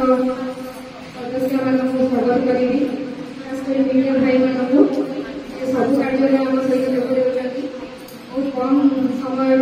सदस्य मानक स्वागत करी मीडिया भाई मानक सब कार्य आम सहित जोड़ी बहुत कम समय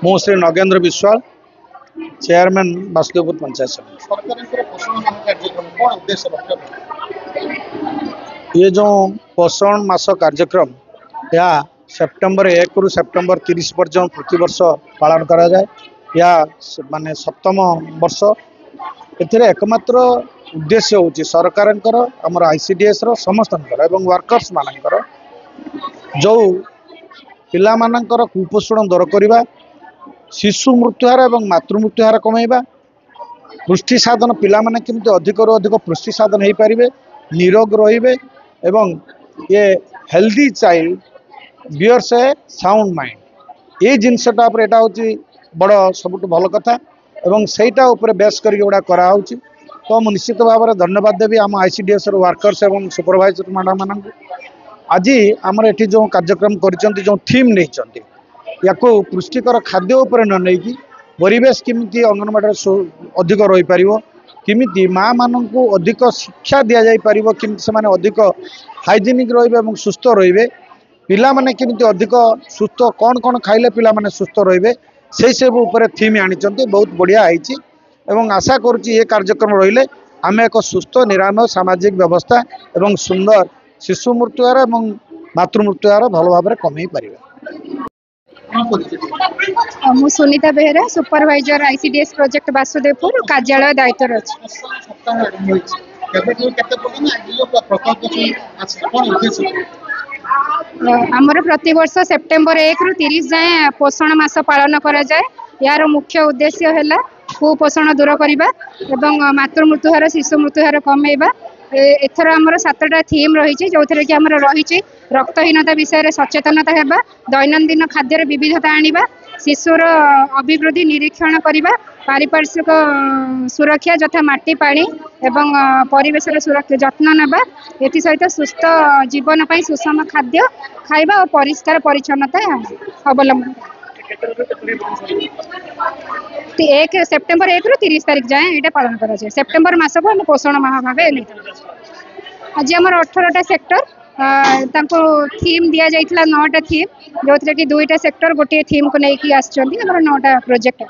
मु श्री नगेंद्र विश्वाल चेयरमैन वासुदेवपुर पंचायत समिति। ये जो पोषण मास कार्यक्रम या सेप्टेम्बर 1 रु सेप्टेम्बर 30 पर्यटन प्रति वर्ष पालन करा जाए या माने सप्तम वर्ष एकमात्र उद्देश्य होची सरकार आमर आईसीडीएस समस्त एवं वर्कर्स मानकर जो पिला मानकर कुपोषण दूर करवा शिशु मृत्युहार एवं मातृ मृत्युहार कमेवा पुष्टि साधन पिला माने केमती अधिक रु अधिक पुष्टि साधन हो पारे निरोग रहिबे एवं ये हेल्दी चाइल्ड बियर्स ए साउंड माइंड ये जिनसटा एटा होची बड़ सबुठ भल कथा एवं सेटा ऊपर बेस करके गुड़ा करा होची। तो मु निश्चित भाव में धन्यवाद देवी आम आईसीडीएस वर्कर्स एवं सुपरवाइजर मैडम मान आज आमर एठी जो कार्यक्रम करिसेंती जो थीम नहीं या पुष्टिकर खाद्य उपर न नहीं परिवेश किमिति अंगनवाड़ी अधिक रही पार किमिति माँ मान को अधिक शिक्षा दि जाई पारिबो किमिति से माने अधिक हाइजीनिक रहिबे एवं सुस्थ रहिबे पिला माने किमिति अधिक सुस्थ कौन कौन खाइले पिला माने सुस्थ रहिबे से सब ऊपर थीम आनिचंती बहुत बढ़िया आईची एवं आशा करुच्ची ये कार्यक्रम रहिले आम एक सुस्थ निरामय सामाजिक व्यवस्था एवं सुंदर शिशु मृत्युहार एवं मातृ मृत्युहार भल भाव में कमे पारिबा। मु Sunita Behera supervisor ICDS project Vasudevpur कार्यालय दायित्व आमर प्रति वर्ष सेप्टेम्बर 1 रु 30 जाए पोषण मास पालन करा जाए। यार मुख्य उद्देश्य है कुपोषण दूर करने एवं मातृ मृत्युहार शिशु मृत्युहार कमेवा। एथर आमर 7टा थीम रही जो थे कि आमर रही रक्तहीनता विषय सचेतनता हेबा दैनंदिन खाद्य विविधता आनिबा शिशुर अभिवृद्धि निरीक्षण करने पारिपार्श्विक सुरक्षा जथा माटी पानी एवं परिवेश सुरक्षा जत्न नेबा एथि सहित सुस्थ जीवन पर सुषम खाद्य खाइबा और परिष्कार परिच्छन्नता अवलंबन 1 सेप्टेम्बर 1 रु 30 तारीख जाए ये पालन करा जाए। सेप्टेम्बर मास को हम पोषण माह भाव आज आम 18टा सेक्टर थीम दि जाइए 9टा थीम जो थे कि 2टा सेक्टर गोटे थीम को लेकिन आमर 9टा प्रोजेक्ट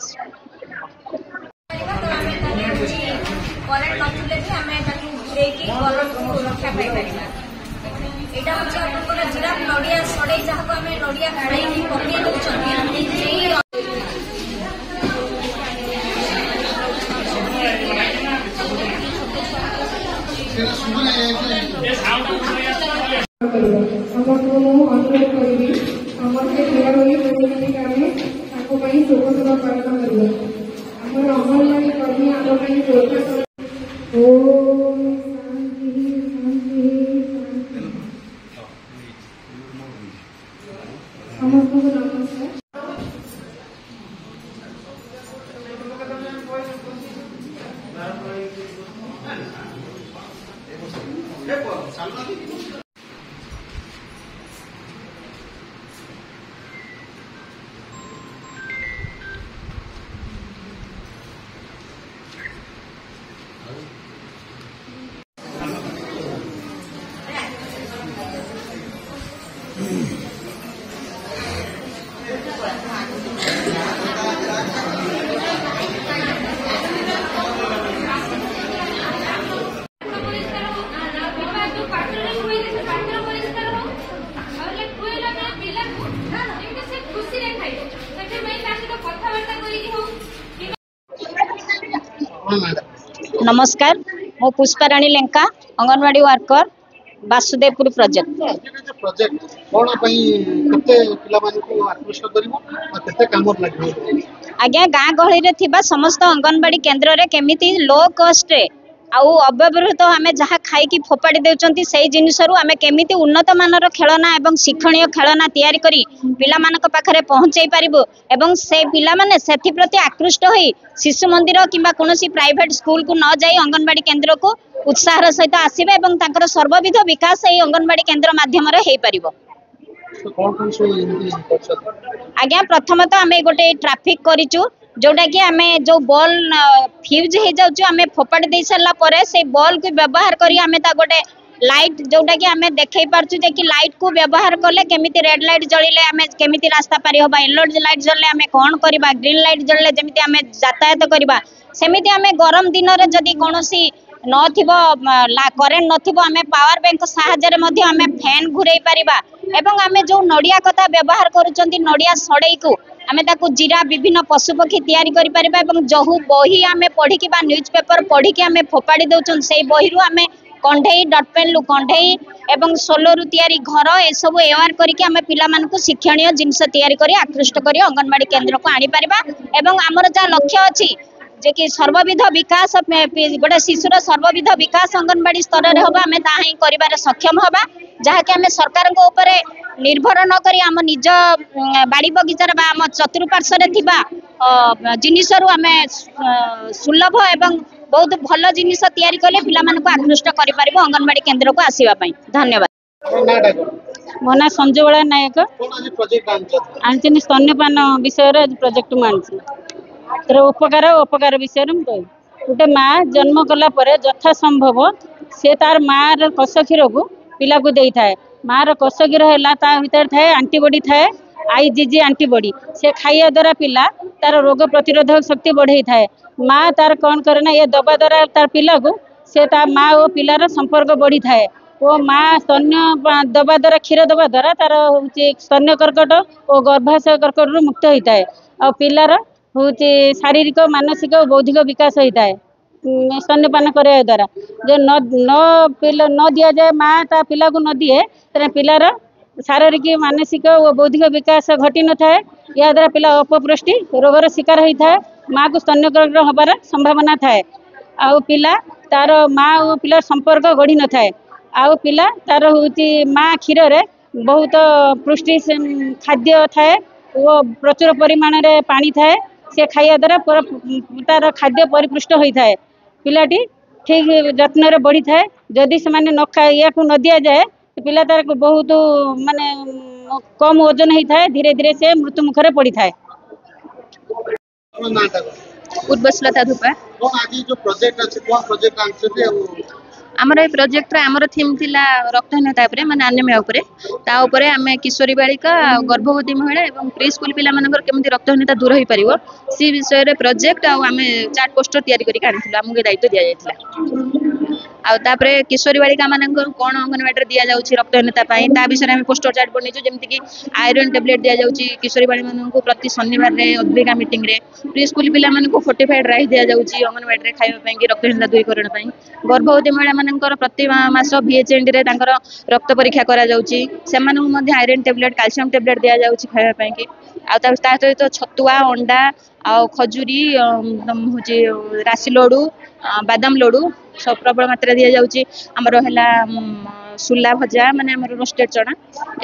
नमस्कार मो पुष्पाराणी लेंका अंगनवाड़ी वर्कर वासुदेवपुर प्रोजेक्ट आज्ञा गाँ गहली में समस्त अंगनवाड़ी केन्द्र में केमिति लो कॉस्ट आउ अव्यवहृत आम जहाँ खाई फोपाड़ी देउचंती सेही जिनिसरु आम केमिति उन्नत मानर खेलना एवं शिक्षणीय खेलना तैयारी करी पिला मानक पाखरे पहुंचाई पारिबो एवं से पिला माने सेथि प्रति आकृष्ट होई शिशु मंदिर किंबा कोनोसी प्राइवेट स्कूल को न जाई अंगनवाड़ी केन्द्र को उत्साहर सहित आसीबे एवं तांकर सर्वविध विकास एही अंगनवाड़ी केन्द्र माध्यम रे हेई पारिबो। आज्ञा प्रथम तो आम गोटे ट्राफिक करिचु जोटा कि आम जो बॉल फ्यूज हो जाऊँ आम फोपाड़ी दे सारा पर से बॉल को व्यवहार करी आम गोटे लाइट जोटा कि आम देखे पार्चु कि लाइट को व्यवहार कले केमिति रेड लाइट जलिले आम केमिति रास्ता पारि होबा येलो लाइट जलिले आम कौन करबा ग्रीन लाइट जलिले जमिति आम यातायात करबा सेमिति आम गरम दिन रे जदि कोनोसी नथिबो करेंट नथिबो आम पावर बैंक सहायता रे आम फैन घुरई पारिबा एवं आम जो नड़िया कथा व्यवहार करूचंती नड़िया सड़ई को आम ताकू जीरा विभिन्न पशुपक्षी तैयारी करि परिबा एवं जो बही आम पढ़ी बा न्यूज पेपर पढ़ी आम फोपाड़ी दउचन से बही रु आम कंढेई डटपेन लु कंढेई एवं सोलर तैयारी घर ए सब एवार करके आम पिला मानकु शिक्षणीय जिनस तैयारी करी आकृष्ट करी अंगनवाड़ी केन्द्र को आनी परिबा एवं आमर जा लक्ष्य अछि जे कि सर्वविध विकास गोटे शिशुर सर्वविध विकास अंगनवाड़ी स्तर में होबा आम ताहा ही करिबार सक्षम होबा जहा कि आम सरकार को ऊपर निर्भर न करी आम निज बाड़ी बगीचार बा आम चतुर्पार्श्व थिबा जिनिसरु आम सुलभ एवं बहुत भल जिनिस तैयारी कले पिला मानकु आकृष्ट करि परिबो अंगनवाड़ी केन्द्र को आसीबा पई। धन्यवाद। मो ना संजयबाला नायक आनी स्तन्यपान विषय प्रोजेक्ट मुझे तर उपकार अपकार विषय गोटे माँ जन्म कला यथा संभव से तार माँ कष क्षीर को पिला को दे थाए माँ कष क्षीर है भीतर थाए आंटीबॉडी थाए आईजीजी आंटीबॉडी से खाइया द्वारा पिला तार रोग प्रतिरोधक शक्ति बढ़े थाए माँ तार कौन करे ना ये दबा द्वारा तार पिला को से तार माँ और पिलार संपर्क बढ़ी थाए वो माँ स्तन्य दबा द्वारा क्षीर दबा द्वारा तार हूँ स्तन्य कर्कट और गर्भाशय कर्कट रु मुक्त होता है और पिलार हूँ शारीरिक मानसिक और बौद्धिक विकास होता है स्तन्यपान करने द्वारा जो न दि जाए माँ ता पिला को न दिए तेरे पिलार शारीरिक मानसिक और बौद्धिक विकास घटी न थाए या द्वारा पिला अपपुष्टि रोगर शिकार होता है माँ को स्तन्यकरण हबार संभावना थाए आउ पिला तार माँ और पिलार संपर्क गढ़ी न थाए आउ पिला तार हूँ माँ क्षीर रे बहुत पुष्टि खाद्य थाए वो प्रचुर परिमाण रे पानी थाए से खाइया द्वारा तार खाद्य परिपुष्ट होता है पिलाटी ठीक जत्न रे बढ़ी थाए जदि से माने न खा या न दि जाए तो पिला तार बहुत माने कम ओजन होता है धीरे धीरे से मृत्यु मुखरे पड़ी थाए। उर्वश्लता धूपा आमर ये प्रोजेक्ट आमर थीम थिला रक्तहीनता माने एनीमिया उपरे ता उपरे आमे किशोरी बालिका गर्भवती महिला एवं प्री स्कूल पिला मानकर केमती रक्तहीनता दूर हो पारिबो सी विषय रे प्रोजेक्ट आमे चार्ट पोस्टर तैयारी करी आनिथिला हमके दायित्व दिया जायथिला आ तापरे किशोरी बालिका मानकर कोन अंगनवाड़ी रे दिया जाउछि रक्तहीनता पई ता विषय रे आमे पोस्टर चार्ट बनेजु जेमति कि आयरन टेबलेट दिया जाउछि किशोरी बालिका माननको प्रति शनिवार रे उद्वेगा मीटिंग रे प्री स्कूल पिला माननको फोर्टिफाइड राइस दिया जाउछि अंगनवाड़ी रे खाଇବା पई कि रक्तहीनता दूरीकरण पई गर्भवती महिला मानकर प्रति मास VHND रे तांकर रक्त परीक्षा करा जाउछि सेमानकु मध्ये आयरन टेबलेट कैल्शियम टेबलेट दिया जाउछि खाଇବା पई कि आ ता सहित छतुआ अंडा आ खजुरी होछि राशि लड्डू बादाम लड्डू सब प्रबल मात्रा दिया जाउछि हमरो हला सुला भजा माने हमर रोस्टेड चना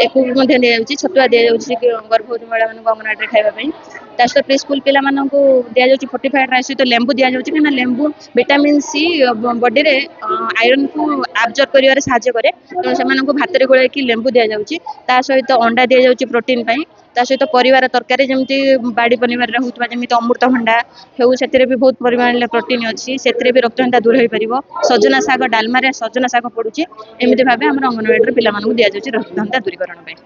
एको मध्ये दिया जाउछि छतुआ दिया जाउछि गर्भवती महिला मानक अंगनवाड़ी रे खाଇବା पई ता सहित प्री स्कूल पिला मानकु दिया जाउछि फोर्टिफाइड राइस तो लेंबू दिया जाउछि कि लेंबू विटामिन सी बॉडी रे आयरन को एब्जॉर्ब करिवार सहायता करे तो सेमानकु भात रे गोळे कि लेंबू दिया जाउछि ता सहित अंडा दिया जाउछि प्रोटीन पई ता सहित परिवार तरकारी जमती बाड़ी पनिवार रे होतबा जमती अमृतभंडा हेउ सेतिरे भी बहुत परिमाण ले प्रोटीन अछि सेतिरे भी रक्तहीनता दूर होई परिबो सजना साग डालमा रे सजना साग पडुछि एमिति भाबे हमर अंगनवाड़ी रे पिला मानकु दिया जाउछि रक्तहीनता दूरीकरण पई।